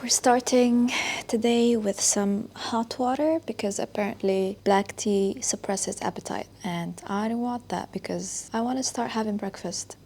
We're starting today with some hot water because apparently black tea suppresses appetite, and I don't want that because I want to start having breakfast.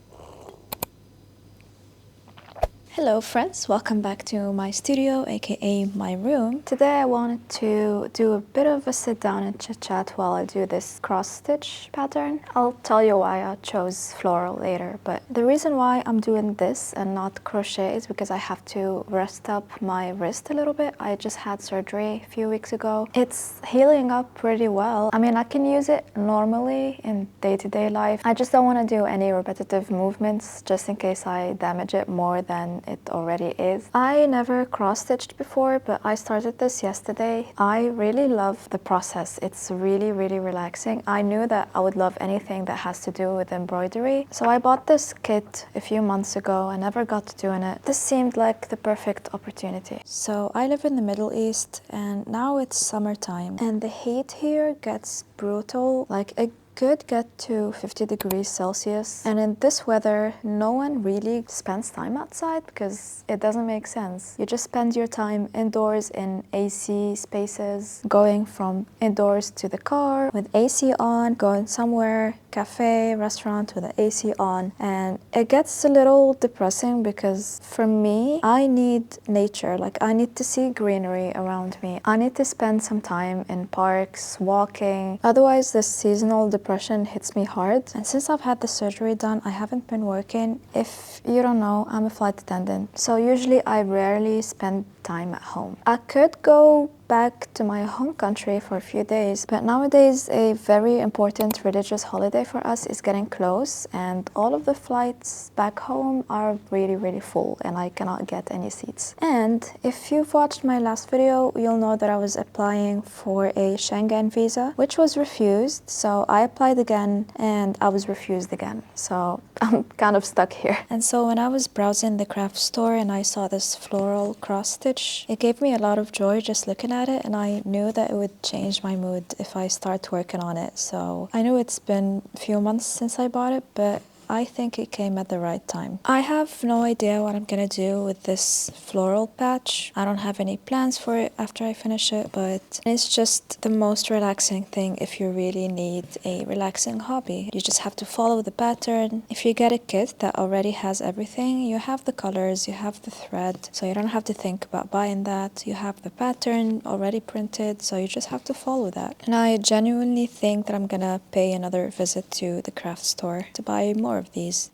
Hello friends, welcome back to my studio, aka my room. Today I wanted to do a bit of a sit down and chit chat while I do this cross stitch pattern. I'll tell you why I chose floral later, but the reason why I'm doing this and not crochet is because I have to rest up my wrist a little bit. I just had surgery a few weeks ago. It's healing up pretty well. I mean, I can use it normally in day-to-day life. I just don't want to do any repetitive movements just in case I damage it more than it already is. I never cross-stitched before, but I started this yesterday. I really love the process. It's really relaxing. I knew that I would love anything that has to do with embroidery, so I bought this kit a few months ago. I never got to doing it. This seemed like the perfect opportunity. So I live in the Middle East and now it's summertime and the heat here gets brutal. Like it could get to 50 degrees Celsius, and in this weather no one really spends time outside because it doesn't make sense. You just spend your time indoors in AC spaces, going from indoors to the car with AC on, going somewhere, cafe, restaurant with the AC on, and it gets a little depressing because for me, I need nature. Like I need to see greenery around me. I need to spend some time in parks, walking. Otherwise this seasonal depression hits me hard. And since I've had the surgery done, I haven't been working. If you don't know, I'm a flight attendant, so usually I rarely spend time at home. I could go back to my home country for a few days, but nowadays a very important religious holiday for us is getting close, and all of the flights back home are really full and I cannot get any seats. And if you've watched my last video, you'll know that I was applying for a Schengen visa, which was refused. So I applied again and I was refused again. So I'm kind of stuck here. And so when I was browsing the craft store and I saw this floral cross stitch, it gave me a lot of joy just looking at it, and I knew that it would change my mood if I start working on it. So I know it's been a few months since I bought it, but I think it came at the right time. I have no idea what I'm gonna do with this floral patch. I don't have any plans for it after I finish it, but it's just the most relaxing thing if you really need a relaxing hobby. You just have to follow the pattern. If you get a kit that already has everything, you have the colors, you have the thread, so you don't have to think about buying that. You have the pattern already printed, so you just have to follow that. And I genuinely think that I'm gonna pay another visit to the craft store to buy more of these.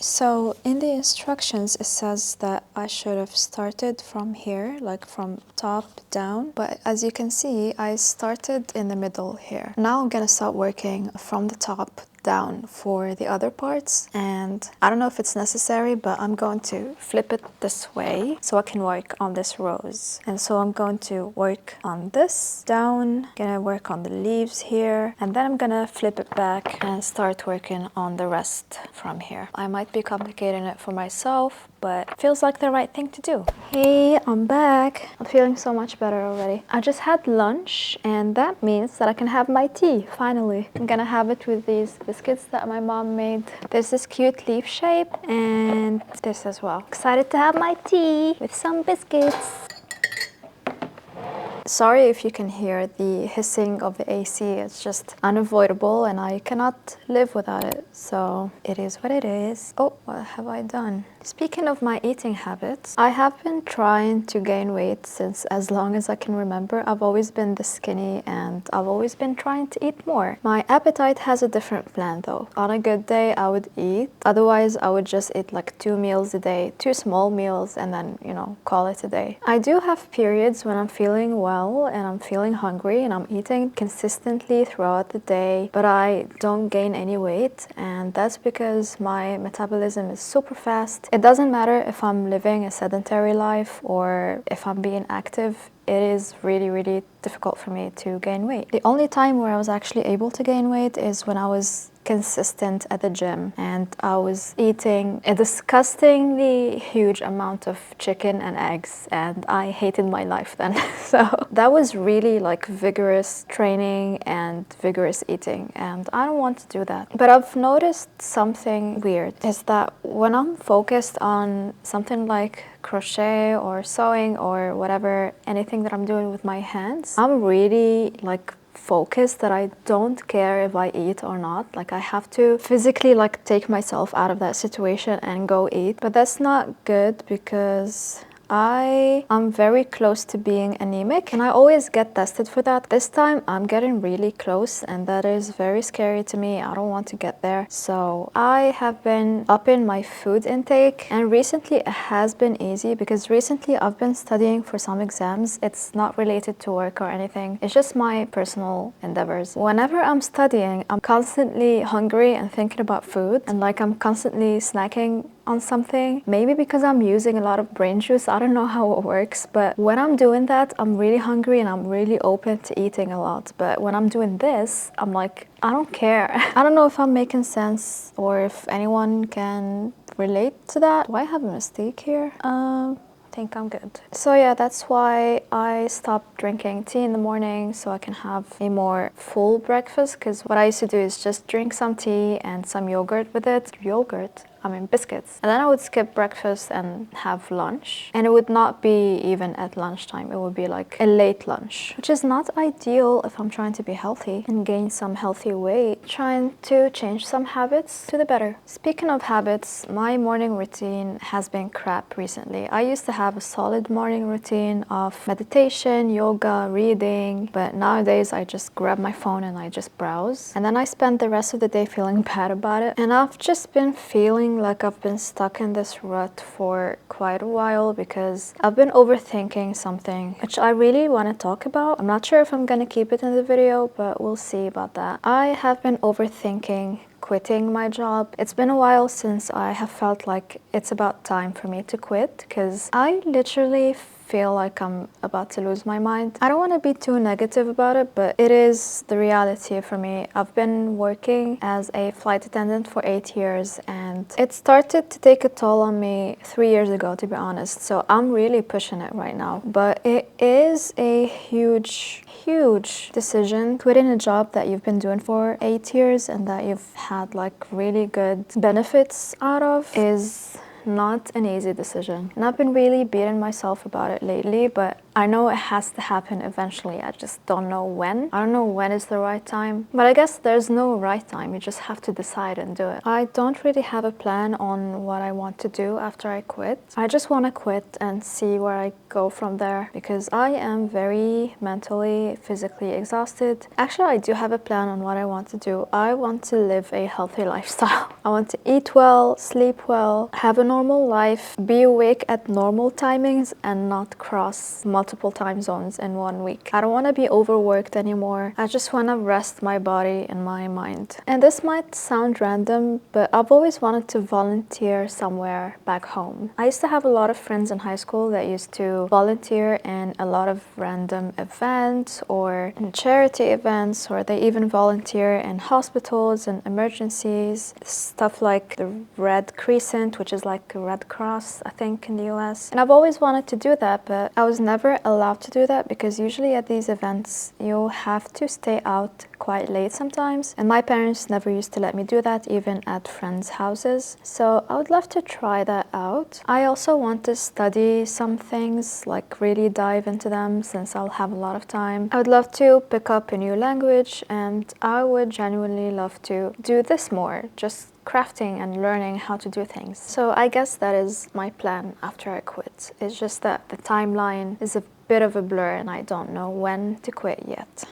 So in the instructions it says that I should have started from here, like from top down, but as you can see I started in the middle here. Now I'm gonna start working from the top down for the other parts, and I don't know if it's necessary, but I'm going to flip it this way so I can work on this rose. And so I'm going to work on this down, gonna work on the leaves here, and then I'm gonna flip it back and start working on the rest from here. I might be complicating it for myself, but it feels like the right thing to do. Hey, I'm back. I'm feeling so much better already. I just had lunch and that means that I can have my tea, finally. I'm gonna have it with these biscuits that my mom made. There's this cute leaf shape and this as well. Excited to have my tea with some biscuits. Sorry if you can hear the hissing of the AC. It's just unavoidable and I cannot live without it. So it is what it is. Oh, what have I done? Speaking of my eating habits, I have been trying to gain weight since as long as I can remember. I've always been this skinny and I've always been trying to eat more. My appetite has a different plan though. On a good day, I would eat. Otherwise, I would just eat like 2 meals a day, 2 small meals, and then, you know, call it a day. I do have periods when I'm feeling well and I'm feeling hungry and I'm eating consistently throughout the day, but I don't gain any weight, and that's because my metabolism is super fast. It doesn't matter if I'm living a sedentary life or if I'm being active. It is really difficult for me to gain weight. The only time where I was actually able to gain weight is when I was consistent at the gym, and I was eating a disgustingly huge amount of chicken and eggs, and I hated my life then. So that was really like vigorous training and vigorous eating, and I don't want to do that. But I've noticed something weird is that when I'm focused on something like crochet or sewing or whatever, anything that I'm doing with my hands, I'm really like focused that I don't care if I eat or not. Like I have to physically like take myself out of that situation and go eat. But that's not good because I am very close to being anemic, and I always get tested for that. This time I'm getting really close, and that is very scary to me. I don't want to get there. So I have been upping my food intake, and recently it has been easy because recently I've been studying for some exams. It's not related to work or anything. It's just my personal endeavors. Whenever I'm studying, I'm constantly hungry and thinking about food, and like I'm constantly snacking on something. Maybe because I'm using a lot of brain juice, I don't know how it works, but when I'm doing that, I'm really hungry and I'm really open to eating a lot. But when I'm doing this, I'm like, I don't care. I don't know if I'm making sense or if anyone can relate to that. Do I have a mistake here? I think I'm good. So yeah, that's why I stopped drinking tea in the morning so I can have a more full breakfast, because what I used to do is just drink some tea and some yogurt with it. Biscuits. And then I would skip breakfast and have lunch. And it would not be even at lunchtime. It would be like a late lunch, which is not ideal if I'm trying to be healthy and gain some healthy weight. Trying to change some habits to the better. Speaking of habits, my morning routine has been crap recently. I used to have a solid morning routine of meditation, yoga, reading, but nowadays I just grab my phone and I just browse. And then I spend the rest of the day feeling bad about it. And I've just been feeling like I've been stuck in this rut for quite a while because I've been overthinking something which I really want to talk about. I'm not sure if I'm gonna keep it in the video, but we'll see about that. I have been overthinking quitting my job. It's been a while since I have felt like it's about time for me to quit, because I literally feel like I'm about to lose my mind. I don't want to be too negative about it, but it is the reality for me. I've been working as a flight attendant for 8 years, and it started to take a toll on me 3 years ago, to be honest. So I'm really pushing it right now. But it is a huge decision. Quitting a job that you've been doing for 8 years and that you've had like really good benefits out of is not an easy decision. And I've been really beating myself about it lately, but I know it has to happen eventually. I just don't know when. I don't know when is the right time. But I guess there's no right time. You just have to decide and do it. I don't really have a plan on what I want to do after I quit. I just want to quit and see where I go from there, because I am very mentally, physically exhausted. Actually, I do have a plan on what I want to do. I want to live a healthy lifestyle. I want to eat well, sleep well, have a normal life, be awake at normal timings, and not cross multiple time zones in 1 week. I don't want to be overworked anymore. I just want to rest my body and my mind. And this might sound random, but I've always wanted to volunteer somewhere back home. I used to have a lot of friends in high school that used to volunteer in a lot of random events or in charity events, or they even volunteer in hospitals and emergencies. Stuff like the Red Crescent, which is like a Red Cross, I think, in the US. And I've always wanted to do that, but I was never allowed to do that because usually at these events you have to stay out quite late sometimes, and my parents never used to let me do that even at friends' houses. So I would love to try that out. I also want to study some things, like really dive into them since I'll have a lot of time. I would love to pick up a new language, and I would genuinely love to do this more, just crafting and learning how to do things. So I guess that is my plan after I quit. It's just that the timeline is a bit of a blur and I don't know when to quit yet.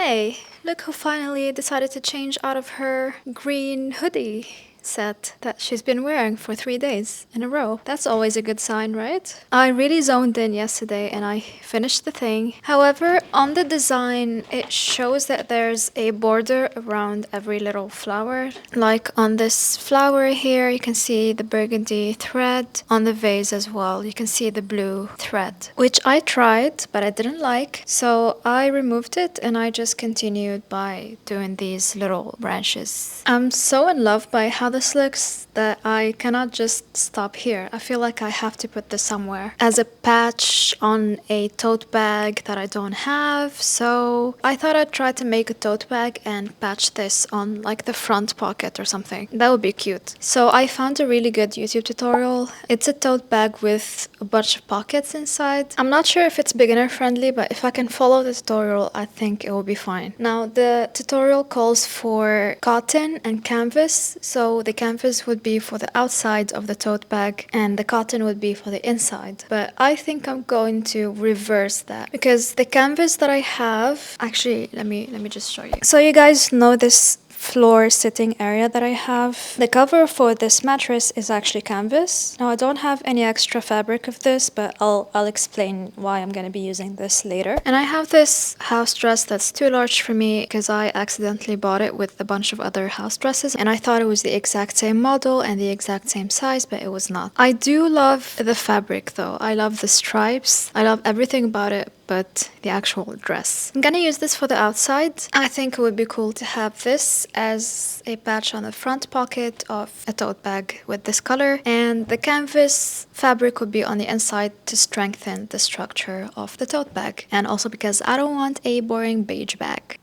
Hey, look who finally decided to change out of her green hoodie set that she's been wearing for 3 days in a row. That's always a good sign, right? I really zoned in yesterday and I finished the thing. However, on the design, it shows that there's a border around every little flower. Like on this flower here, you can see the burgundy thread. On the vase as well, you can see the blue thread, which I tried, but I didn't like. So I removed it and I just continued by doing these little branches. I'm so in love by how this looks that I cannot just stop here. I feel like I have to put this somewhere as a patch on a tote bag that I don't have. So I thought I'd try to make a tote bag and patch this on like the front pocket or something. That would be cute. So I found a really good YouTube tutorial. It's a tote bag with a bunch of pockets inside. I'm not sure if it's beginner friendly, but if I can follow the tutorial, I think it will be fine. Now the tutorial calls for cotton and canvas. So the canvas would be for the outside of the tote bag and the cotton would be for the inside. But I think I'm going to reverse that because the canvas that I have, actually, let me just show you. So you guys know this floor sitting area that I have. The cover for this mattress is actually canvas. Now I don't have any extra fabric of this, but I'll explain why I'm going to be using this later. And I have this house dress that's too large for me because I accidentally bought it with a bunch of other house dresses and I thought it was the exact same model and the exact same size, but it was not. I do love the fabric though. I love the stripes. I love everything about it but the actual dress. I'm gonna use this for the outside. I think it would be cool to have this as a patch on the front pocket of a tote bag with this color, and the canvas fabric would be on the inside to strengthen the structure of the tote bag, and also because I don't want a boring beige bag.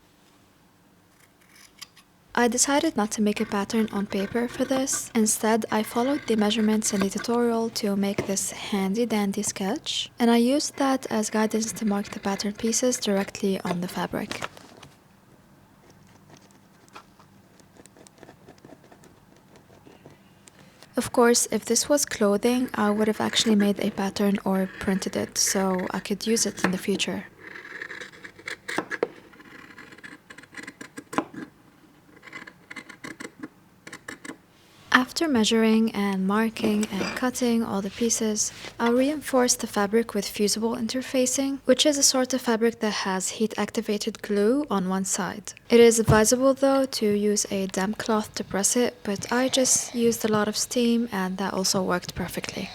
I decided not to make a pattern on paper for this. Instead, I followed the measurements in the tutorial to make this handy dandy sketch, and I used that as guidance to mark the pattern pieces directly on the fabric. Of course, if this was clothing, I would have actually made a pattern or printed it so I could use it in the future. After measuring and marking and cutting all the pieces, I'll reinforce the fabric with fusible interfacing, which is a sort of fabric that has heat-activated glue on one side. It is advisable though to use a damp cloth to press it, but I just used a lot of steam and that also worked perfectly.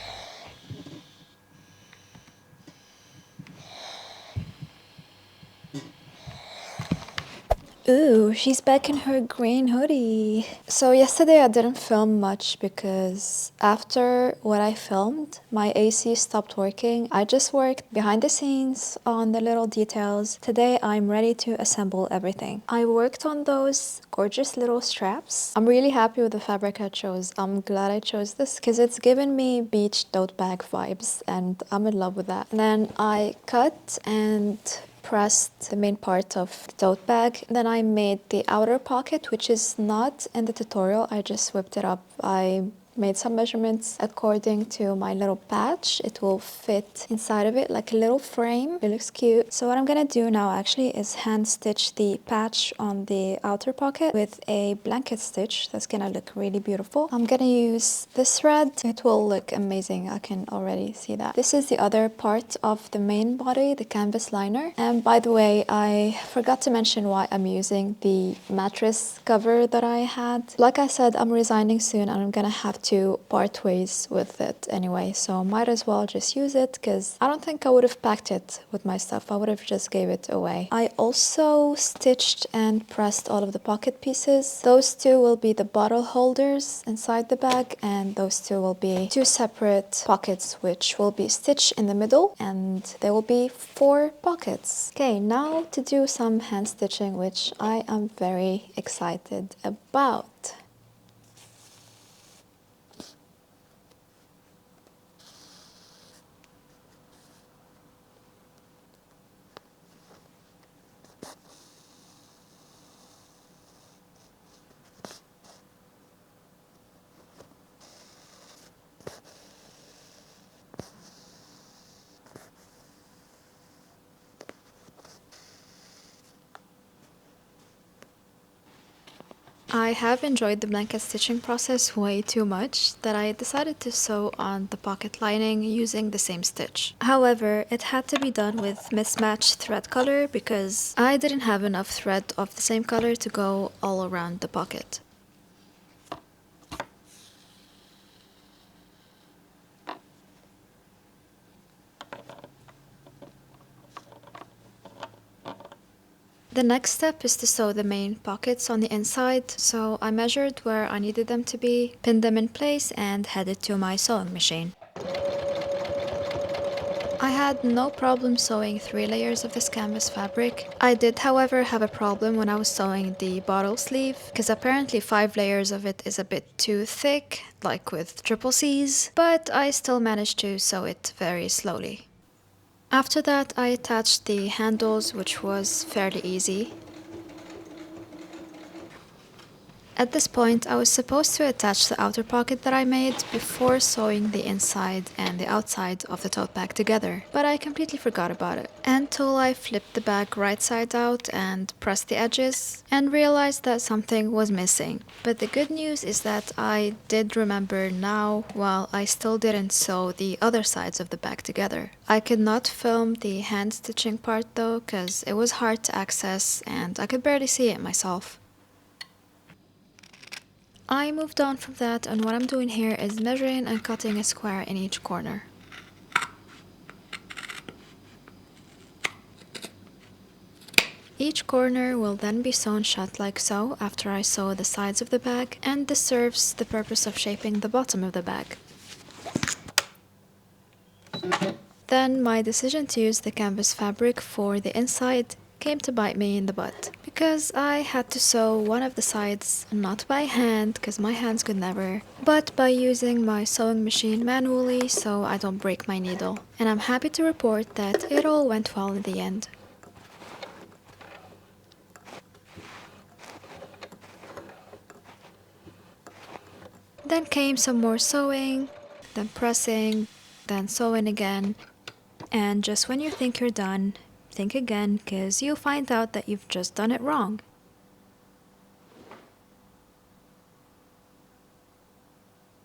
Ooh, she's back in her green hoodie. So yesterday I didn't film much because after what I filmed, my AC stopped working. I just worked behind the scenes on the little details. Today I'm ready to assemble everything. I worked on those gorgeous little straps. I'm really happy with the fabric I chose. I'm glad I chose this because it's given me beach tote bag vibes and I'm in love with that. And then I cut and pressed the main part of the tote bag. Then I made the outer pocket, which is not in the tutorial. I just whipped it up. I made some measurements according to my little patch. It will fit inside of it like a little frame. It looks cute. So what I'm gonna do now actually is hand stitch the patch on the outer pocket with a blanket stitch. That's gonna look really beautiful. I'm gonna use this thread. It will look amazing. I can already see that. This is the other part of the main body, the canvas liner. And by the way, I forgot to mention why I'm using the mattress cover that I had. Like I said, I'm resigning soon and I'm gonna have to part ways with it anyway, so might as well just use it because I don't think I would have packed it with my stuff. I would have just gave it away. I also stitched and pressed all of the pocket pieces. Those two will be the bottle holders inside the bag, and those two will be two separate pockets which will be stitched in the middle, and there will be 4 pockets. Okay, now to do some hand stitching, which I am very excited about. I have enjoyed the blanket stitching process way too much that I decided to sew on the pocket lining using the same stitch. However, it had to be done with mismatched thread color because I didn't have enough thread of the same color to go all around the pocket. The next step is to sew the main pockets on the inside, so I measured where I needed them to be, pinned them in place, and headed to my sewing machine. I had no problem sewing 3 layers of this canvas fabric. I did, however, have a problem when I was sewing the bottle sleeve, because apparently 5 layers of it is a bit too thick, like with triple C's, but I still managed to sew it very slowly. After that, I attached the handles, which was fairly easy. At this point, I was supposed to attach the outer pocket that I made before sewing the inside and the outside of the tote bag together, but I completely forgot about it until I flipped the bag right side out and pressed the edges and realized that something was missing. But the good news is that I did remember now while I still didn't sew the other sides of the bag together. I could not film the hand stitching part though, because it was hard to access and I could barely see it myself. I moved on from that, and what I'm doing here is measuring and cutting a square in each corner. Each corner will then be sewn shut like so after I sew the sides of the bag, and this serves the purpose of shaping the bottom of the bag. Then my decision to use the canvas fabric for the inside came to bite me in the butt, because I had to sew one of the sides not by hand, because my hands could never, but by using my sewing machine manually so I don't break my needle. And I'm happy to report that it all went well in the end. Then came some more sewing, then pressing, then sewing again, and just when you think you're done, think again, because you'll find out that you've just done it wrong.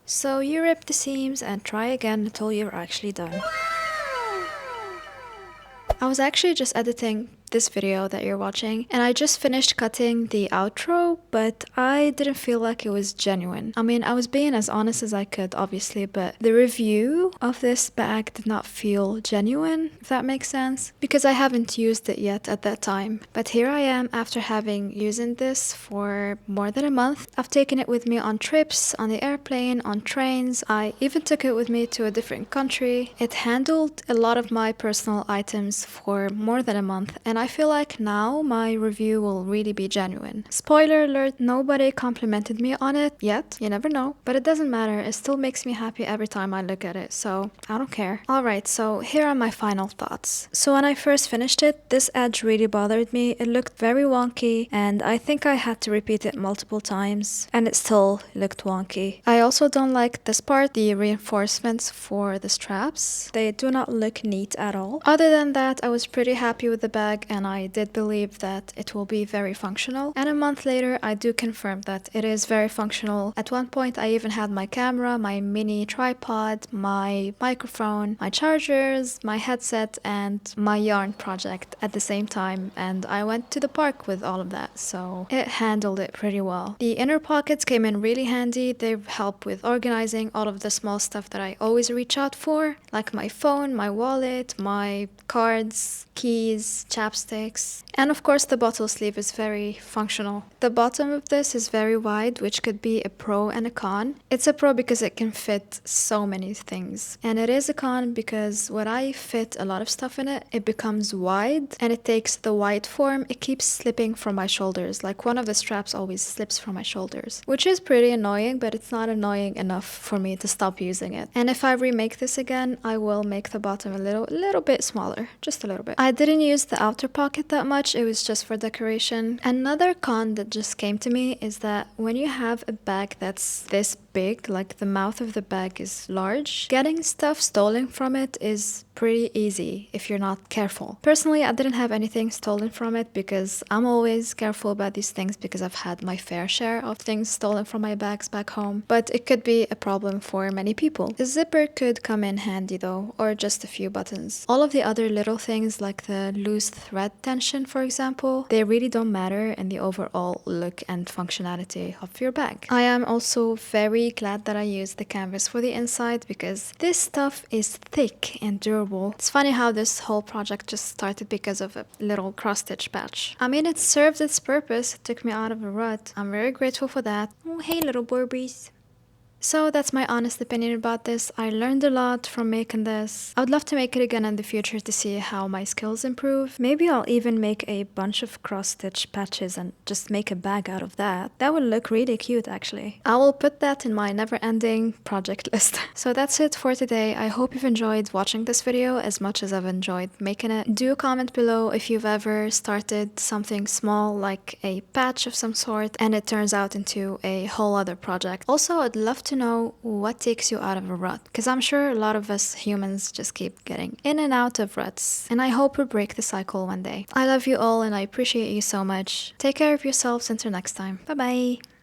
So you rip the seams and try again until you're actually done. I was actually just editing this video that you're watching, and I just finished cutting the outro, but I didn't feel like it was genuine. I mean, I was being as honest as I could, obviously, but the review of this bag did not feel genuine, if that makes sense, because I haven't used it yet at that time. But here I am after having used this for more than a month. I've taken it with me on trips, on the airplane, on trains. I even took it with me to a different country. It handled a lot of my personal items for more than a month, and I feel like now my review will really be genuine. Spoiler alert, nobody complimented me on it yet. You never know, but it doesn't matter. It still makes me happy every time I look at it, so I don't care. Alright, so here are my final thoughts. So when I first finished it, this edge really bothered me. It looked very wonky, and I think I had to repeat it multiple times, and it still looked wonky. I also don't like this part, the reinforcements for the straps. They do not look neat at all. Other than that, I was pretty happy with the bag, and I did believe that it will be very functional. And a month later, I do confirm that it is very functional. At one point, I even had my camera, my mini tripod, my microphone, my chargers, my headset, and my yarn project at the same time. And I went to the park with all of that, so it handled it pretty well. The inner pockets came in really handy. They help with organizing all of the small stuff that I always reach out for, like my phone, my wallet, my cards, keys, chapsticks, and of course the bottle sleeve is very functional. The bottom of this is very wide, which could be a pro and a con. It's a pro because it can fit so many things, and it is a con because when I fit a lot of stuff in it, it becomes wide and it takes the wide form. It keeps slipping from my shoulders, like one of the straps always slips from my shoulders, which is pretty annoying, but it's not annoying enough for me to stop using it. And if I remake this again, I will make the bottom a little bit smaller, just a little bit. I didn't use the outer pocket that much, it was just for decoration. Another con that just came to me is that when you have a bag that's this big, like the mouth of the bag is large, getting stuff stolen from it is pretty easy if you're not careful. Personally, I didn't have anything stolen from it because I'm always careful about these things because I've had my fair share of things stolen from my bags back home, but it could be a problem for many people. The zipper could come in handy though, or just a few buttons. All of the other little things like the loose thread tension, for example, they really don't matter in the overall look and functionality of your bag. I am also very glad that I used the canvas for the inside because this stuff is thick and durable. It's funny how this whole project just started because of a little cross-stitch patch. I mean, it served its purpose. It took me out of a rut. I'm very grateful for that. Oh, hey, little Burbies. So that's my honest opinion about this. I learned a lot from making this. I would love to make it again in the future to see how my skills improve. Maybe I'll even make a bunch of cross-stitch patches and just make a bag out of that. That would look really cute actually. I will put that in my never-ending project list. So that's it for today. I hope you've enjoyed watching this video as much as I've enjoyed making it. Do comment below if you've ever started something small like a patch of some sort and it turns out into a whole other project. Also, I'd love to know what takes you out of a rut, because I'm sure a lot of us humans just keep getting in and out of ruts, and I hope we break the cycle one day. I love you all and I appreciate you so much. Take care of yourselves until next time. Bye bye.